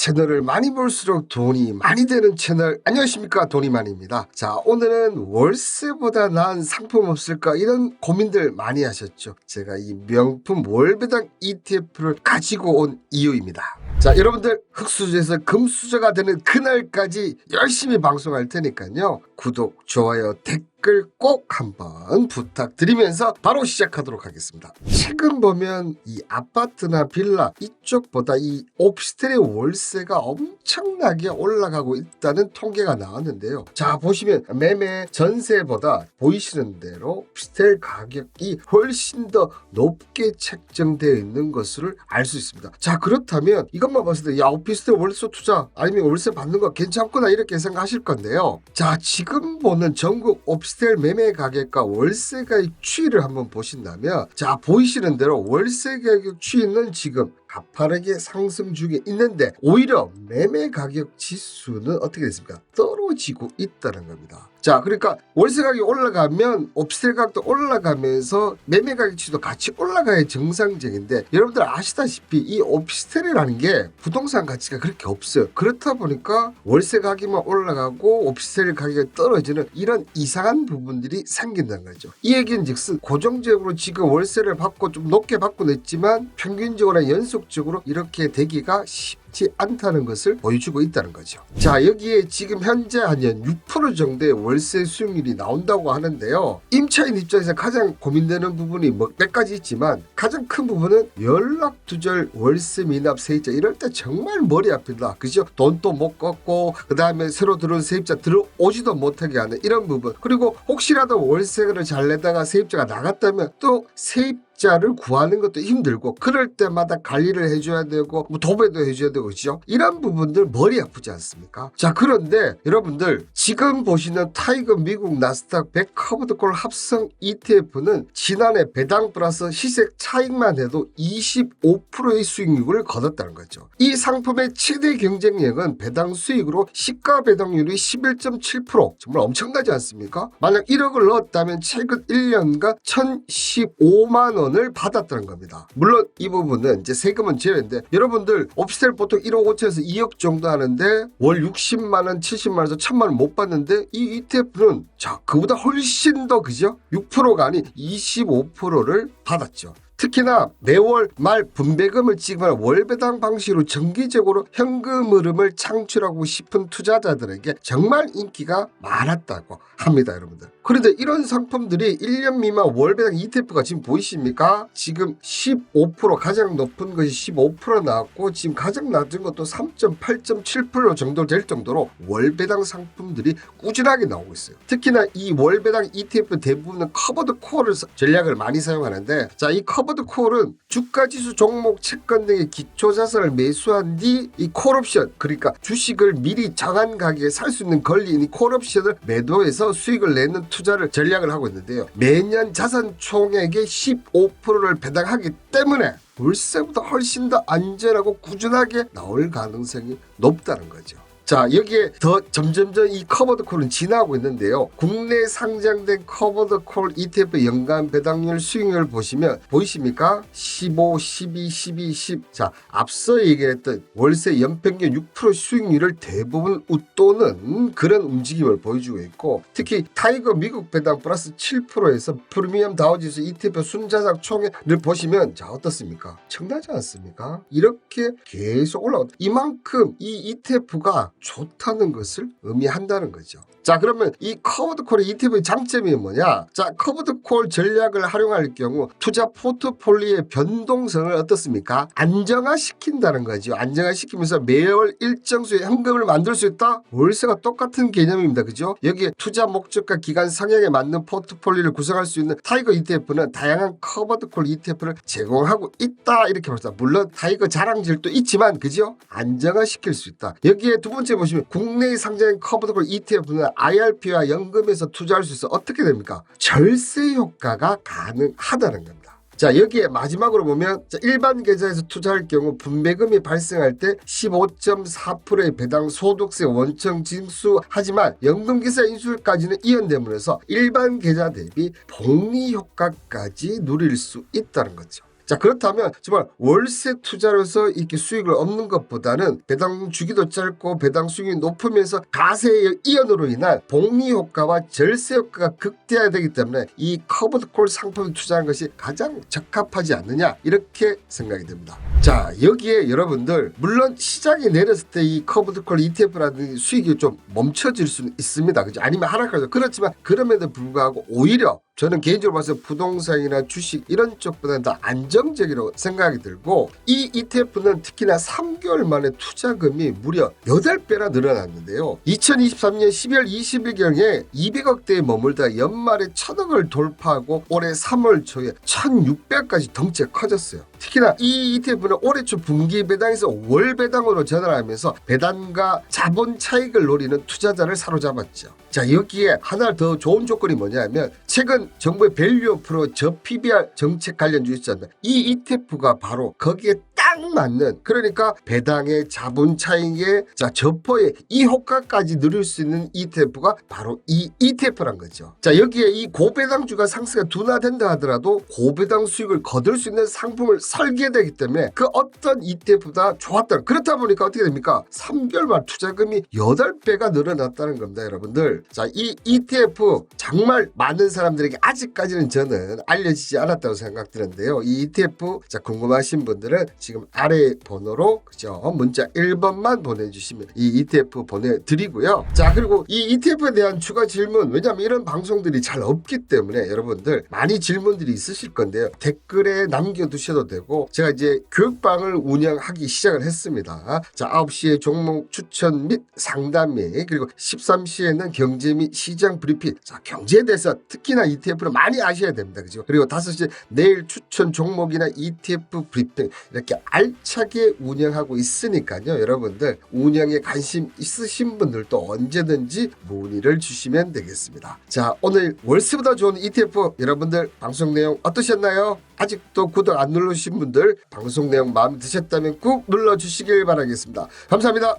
채널을 많이 볼수록 돈이 많이 되는 채널, 안녕하십니까, 돈이만입니다. 자, 오늘은 월세보다 나은 상품 없을까 이런 고민들 많이 하셨죠. 제가 이 명품 월배당 ETF를 가지고 온 이유입니다. 자, 여러분들 흑수저에서 금수저가 되는 그날까지 열심히 방송할 테니까요, 구독, 좋아요, 댓글 꼭 한번 부탁드리면서 바로 시작하도록 하겠습니다. 최근 보면 이 아파트나 빌라 이쪽보다 이 오피스텔의 월세가 엄청나게 올라가고 있다는 통계가 나왔는데요. 자, 보시면 매매 전세보다 보이시는 대로 오피스텔 가격이 훨씬 더 높게 책정되어 있는 것을 알 수 있습니다. 자, 그렇다면 이것만 봤을 때 야, 오피스텔 월세 투자 아니면 월세 받는 거 괜찮구나 이렇게 생각하실 건데요. 자, 지금 보는 전국 오피스텔 매매 가격과 월세 가격 추이를 한번 보신다면, 자, 보이시는 대로 월세 가격 추이는 지금 가파르게 상승 중에 있는데 오히려 매매 가격 지수는 어떻게 됐습니까? 떨어지고 있다는 겁니다. 자, 그러니까 월세 가격이 올라가면 오피스텔 가격도 올라가면서 매매 가격 지수도 같이 올라가야 정상적인데, 여러분들 아시다시피 이 오피스텔이라는 게 부동산 가치가 그렇게 없어요. 그렇다 보니까 월세 가격만 올라가고 오피스텔 가격이 떨어지는 이런 이상한 부분들이 생긴다는 거죠. 이 얘기는 즉슨 고정적으로 지금 월세를 받고 좀 높게 받고 냈지만 평균적으로 연속적으로 이렇게 되기가 쉽지 않다는 것을 보여주고 있다는 거죠. 자, 여기에 지금 현재 한 6% 정도의 월세 수익률이 나온다고 하는데요. 임차인 입장에서 가장 고민되는 부분이 몇 가지 있지만, 가장 큰 부분은 연락두절 월세 미납 세입자 이럴 때 정말 머리 아픕니다. 그죠? 돈도 못 걷고 그 다음에 새로 들어온 세입자 들어오지도 못하게 하는 이런 부분, 그리고 혹시라도 월세를 잘 내다가 세입자가 나갔다면 또 세입자를 구하는 것도 힘들고, 그럴 때마다 관리를 해줘야 되고 뭐 도배도 해줘야 되고, 그죠? 이런 부분들 머리 아프지 않습니까? 자, 그런데 여러분들 지금 보시는 타이거 미국 나스닥 100 커버드콜 합성 ETF는 지난해 배당 플러스 시세 차익만 해도 25%의 수익률을 거뒀다는 거죠. 이 상품의 최대 경쟁력은 배당 수익으로 시가 배당률이 11.7%, 정말 엄청나지 않습니까? 만약 1억을 넣었다면 최근 1년간 1015만 원을 받았다는 겁니다. 물론 이 부분은 이제 세금은 제외인데, 여러분들 오피스텔 보통 1억 5천에서 2억 정도 하는데 월 60만 원, 70만 원에서 1000만 원 못 받는데, 이 ETF는 자, 그보다 훨씬 더, 그죠? 6%가 아닌 25%를 받았죠. 특히나 매월 말 분배금을 지급하는 월배당 방식으로 정기적으로 현금 흐름을 창출하고 싶은 투자자들에게 정말 인기가 많았다고 합니다, 여러분들. 그런데 이런 상품들이 1년 미만 월배당 ETF가 지금 보이십니까? 지금 15%, 가장 높은 것이 15% 나왔고 지금 가장 낮은 것도 3.8.7% 정도 될 정도로 월배당 상품들이 꾸준하게 나오고 있어요. 특히나 이 월배당 ETF 대부분은 커버드 콜을 전략을 많이 사용하는데, 자, 이 커버드 콜은 주가지수 종목 채권 등의 기초자산을 매수한 뒤 이 콜옵션, 그러니까 주식을 미리 정한 가격에 살 수 있는 권리인 이 콜옵션을 매도해서 수익을 내는 투자를 전략을 하고 있는데요. 매년 자산 총액의 15%를 배당하기 때문에 월세보다 훨씬 더 안전하고 꾸준하게 나올 가능성이 높다는 거죠. 자, 여기에 더 점점점 이 커버드 콜은 진화하고 있는데요. 국내 상장된 커버드 콜 ETF 연간 배당률 수익률을 보시면 보이십니까? 15, 12, 12, 10. 자, 앞서 얘기했던 월세 연평균 6% 수익률을 대부분 웃도는 그런 움직임을 보여주고 있고, 특히 타이거 미국 배당 플러스 7%에서 프리미엄 다우지수 ETF 순자산 총액을 보시면 자, 어떻습니까? 청나지 않습니까? 이렇게 계속 올라오고, 이만큼 이 ETF가 좋다는 것을 의미한다는 거죠. 자, 그러면 이 커버드콜의 ETF의 장점이 뭐냐? 자, 커버드콜 전략을 활용할 경우 투자 포트폴리오의 변동성을 어떻습니까? 안정화시킨다는 거죠. 안정화시키면서 매월 일정 수의 현금을 만들 수 있다? 월세가 똑같은 개념입니다. 그죠? 여기에 투자 목적과 기간 성향에 맞는 포트폴리오를 구성할 수 있는 타이거 ETF는 다양한 커버드콜 ETF를 제공하고 있다, 이렇게 봅니다. 물론 타이거 자랑질도 있지만, 그죠? 안정화시킬 수 있다. 여기에 두 번째 보시면 국내에 상장된 커버드콜 ETF는 IRP와 연금에서 투자할 수 있어 어떻게 됩니까? 절세 효과가 가능하다는 겁니다. 자, 여기에 마지막으로 보면 일반 계좌에서 투자할 경우 분배금이 발생할 때 15.4%의 배당 소득세 원청 징수하지만 연금기사 인수까지는 이연되면서 일반 계좌 대비 복리 효과까지 누릴 수 있다는 거죠. 자, 그렇다면 정말 월세 투자로서 이렇게 수익을 얻는 것보다는 배당 주기도 짧고 배당 수익이 높으면서 가세의 이연으로 인한 복리 효과와 절세 효과가 극대화되기 때문에 이 커버드 콜 상품에 투자하는 것이 가장 적합하지 않느냐, 이렇게 생각이 듭니다. 자, 여기에 여러분들 물론 시장이 내렸을 때 이 커버드 콜 ETF라든지 수익이 좀 멈춰질 수는 있습니다. 그죠? 아니면 하락하죠. 그렇지만 그럼에도 불구하고 오히려 저는 개인적으로 봐서 부동산이나 주식 이런 쪽보다는 더 안정적이라고 생각이 들고, 이 ETF는 특히나 3개월 만에 투자금이 무려 8배나 늘어났는데요. 2023년 12월 20일경에 200억대에 머물다 연말에 1000억을 돌파하고 올해 3월 초에 1600억까지 덩치가 커졌어요. 특히나 이 ETF는 올해 초 분기 배당에서 월 배당으로 전환하면서 배당과 자본 차익을 노리는 투자자를 사로잡았죠. 자, 여기에 하나 더 좋은 조건이 뭐냐면 최근 정부의 밸류 프로 저PBR 정책 관련주 있잖아요. 이 ETF가 바로 거기에 딱 맞는, 그러니까 배당의 자본 차익의 저퍼의 이 효과까지 누릴 수 있는 ETF가 바로 이 ETF란 거죠. 자, 여기에 이 고배당주가 상승가 둔화된다 하더라도 고배당 수익을 거둘 수 있는 상품을 설계되기 때문에 그 어떤 ETF보다 좋았다. 그렇다 보니까 어떻게 됩니까? 3개월 만 투자금이 8배가 늘어났다는 겁니다, 여러분들. 자, 이 ETF 정말 많은 사람들에게 아직까지는 저는 알려지지 않았다고 생각드는데요. 이 ETF 궁금하신 분들은 지금 아래 번호로 그죠? 문자 1번만 보내주시면 이 ETF 보내드리고요. 자, 그리고 이 ETF에 대한 추가 질문, 왜냐하면 이런 방송들이 잘 없기 때문에 여러분들 많이 질문들이 있으실 건데요. 댓글에 남겨두셔도 되고, 제가 이제 교육방을 운영하기 시작을 했습니다. 자, 9시에 종목 추천 및 상담 및 그리고 13시에는 경제 및 시장 브리핑. 자, 경제에 대해서 특히나 ETF를 많이 아셔야 됩니다. 그죠? 그리고 5시에 내일 추천 종목이나 ETF 브리핑 이렇게 알차게 운영하고 있으니까요. 여러분들 운영에 관심 있으신 분들도 언제든지 문의를 주시면 되겠습니다. 자, 오늘 월세보다 좋은 ETF 여러분들 방송 내용 어떠셨나요? 아직도 구독 안 누르신 분들 방송 내용 마음에 드셨다면 꾹 눌러주시길 바라겠습니다. 감사합니다.